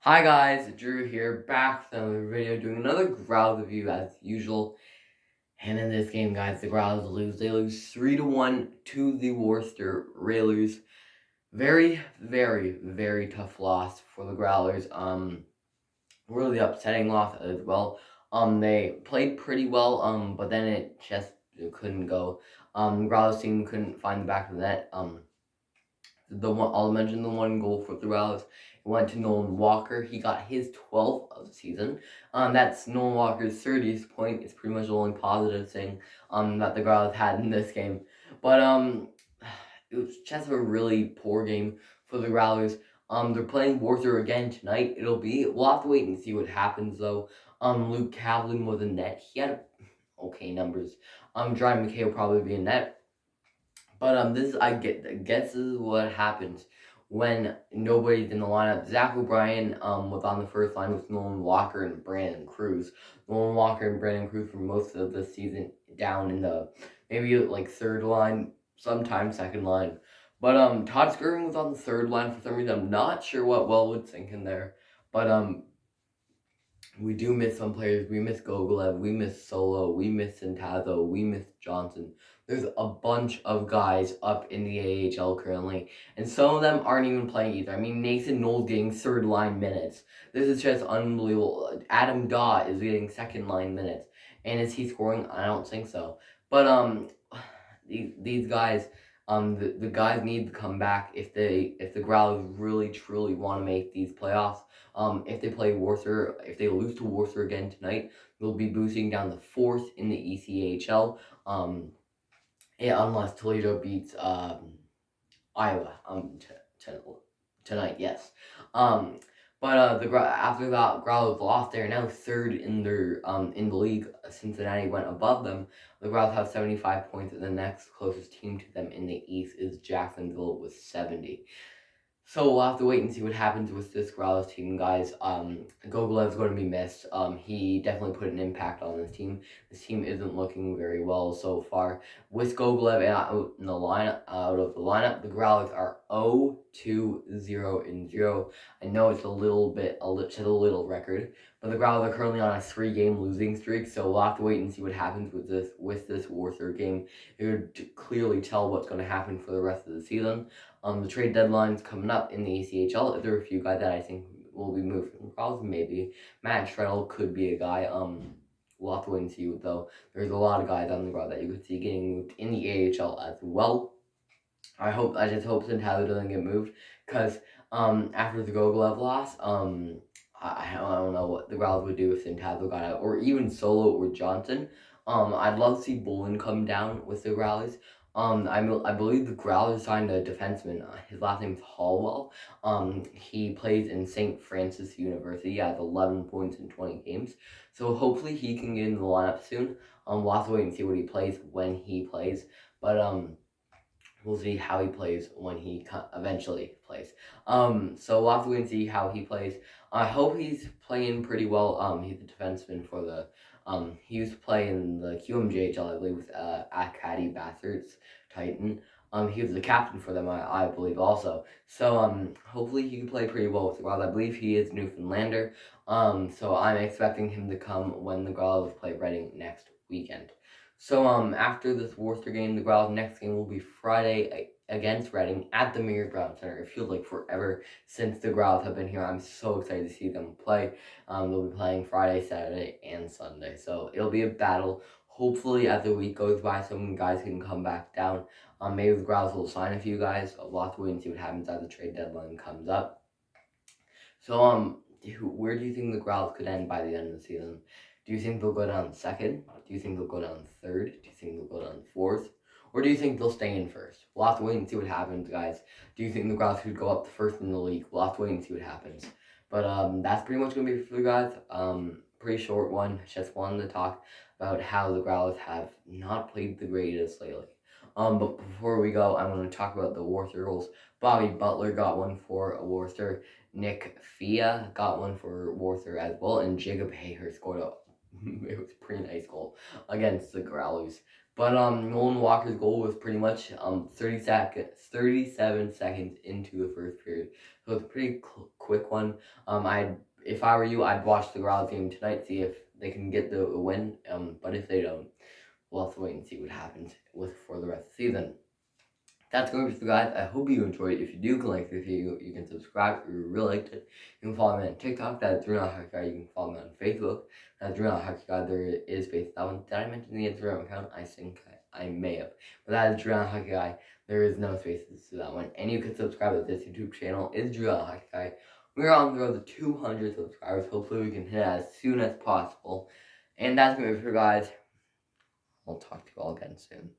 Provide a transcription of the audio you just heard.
Hi guys, Drew here, back with another video, doing another Growls review as usual. And in this game, guys, the Growls lose. They lose 3-1 to the Worcester Railers. Very, very, very tough loss for the Growlers. Really upsetting loss as well. They played pretty well, but then it just couldn't go. The Growlers team couldn't find the back of the net. I'll mention the one goal for the Growlers. It went to Nolan Walker. He got his 12th of the season. That's Nolan Walker's 30th point. It's pretty much the only positive thing that the Growlers had in this game. But it was just a really poor game for the Growlers. They're playing Worcester again tonight. We'll have to wait and see what happens though. Luke Cavlin was in net. He had okay numbers. Dry McKay will probably be in net. But guess this is what happens when nobody's in the lineup. Zach O'Brien was on the first line with Nolan Walker and Brandon Cruz. Nolan Walker and Brandon Cruz for most of the season down in the maybe like third line, sometimes second line. But Todd Skirving was on the third line for some reason. I'm not sure what Wellwood's thinking there. But we do miss some players. We miss Gogolev, we miss Solo, we miss Centazzo, we miss Johnson. There's a bunch of guys up in the AHL currently, and some of them aren't even playing either. I mean, Nathan Knowles getting third line minutes. This is just unbelievable. Adam Daw is getting second line minutes. And is he scoring? I don't think so. But these guys, the guys need to come back if the Growlers really truly want to make these playoffs. If they lose to Worcester again tonight, they'll be boosting down to 4th in the ECHL. Unless Toledo beats Iowa tonight, yes. After that, Growlers lost. They're now third in the league. Cincinnati went above them. The Growlers have 75 points, and the next closest team to them in the East is Jacksonville with 70. So we'll have to wait and see what happens with this Growlers team, guys. Gogolev's going to be missed. He definitely put an impact on this team. This team isn't looking very well so far. With Gogolev out of the lineup, the Growlers are 0-2-0-0. I know it's a little record, but the Growlers are currently on a 3-game losing streak. So we'll have to wait and see what happens with this Worcester game. It would clearly tell what's going to happen for the rest of the season. The trade deadline's coming up in the ECHL. There are a few guys that I think will be moved from Growlers. Maybe Matt Strettle could be a guy. We'll have to wait and see though. There's a lot of guys on the Growlers that you could see getting moved in the AHL as well. I just hope Centazzo doesn't get moved, because after the Gogolev loss, I don't know what the Growlers would do if Centazzo got out, or even Solo or Johnson. I'd love to see Bolin come down with the Growlers. I believe the Growlers signed a defenseman. His last name is Hallwell. He plays in St. Francis University. He has 11 points in 20 games. So hopefully he can get in the lineup soon. We'll have to wait and see what he plays when he plays. But we'll see how he plays when he eventually plays. So we'll have to wait and see how he plays. I hope he's playing pretty well. He's a defenseman for the he used to play in the QMJHL, I believe, with Acadie Bastards Titan. He was the captain for them, I believe, also. So hopefully he can play pretty well with the Growlers. I believe he is Newfoundlander. So I'm expecting him to come when the Growlers play Reading next weekend. So after this Worcester game, the Growlers' next game will be Friday against Reading at the Mayor Brown Center. It feels like forever since the Growlers have been here. I'm so excited to see them play. They'll be playing Friday, Saturday, and Sunday. So it'll be a battle. Hopefully, as the week goes by, some guys can come back down. Maybe the Growlers will sign a few guys. We'll have to wait and see what happens as the trade deadline comes up. So where do you think the Growlers could end by the end of the season? Do you think they'll go down second? Do you think they'll go down third? Do you think they'll go down fourth? Or do you think they'll stay in first? We'll have to wait and see what happens, guys. Do you think the Growlers could go up to first in the league? We'll have to wait and see what happens. But that's pretty much going to be for you guys. Pretty short one. Just wanted to talk about how the Growlers have not played the greatest lately. But before we go, I'm going to talk about the Worcester goals. Bobby Butler got one for Worcester. Nick Fia got one for Worcester as well. And Jacob Hager scored it was a pretty nice goal against the Growlers. But Nolan Walker's goal was pretty much 37 seconds into the first period, so it's a pretty quick one. If I were you, I'd watch the Growls game tonight, see if they can get the win. But if they don't, we'll have to wait and see what happens for the rest of the season. That's going to be it, guys. I hope you enjoyed it. If you do like this video, you can subscribe if you really liked it. You can follow me on TikTok. That's Dream Hockey Guy. You can follow me on Facebook. That's Dream Hockey Guy. There is space. That one. Did I mention the Instagram account? I think I may have. But that is Dream Hockey Guy. There is no spaces to that one. And you can subscribe to this YouTube channel. It's Dream Hockey Guy. We're on the road to 200 subscribers. Hopefully we can hit it as soon as possible. And that's going to be it for guys. I'll talk to you all again soon.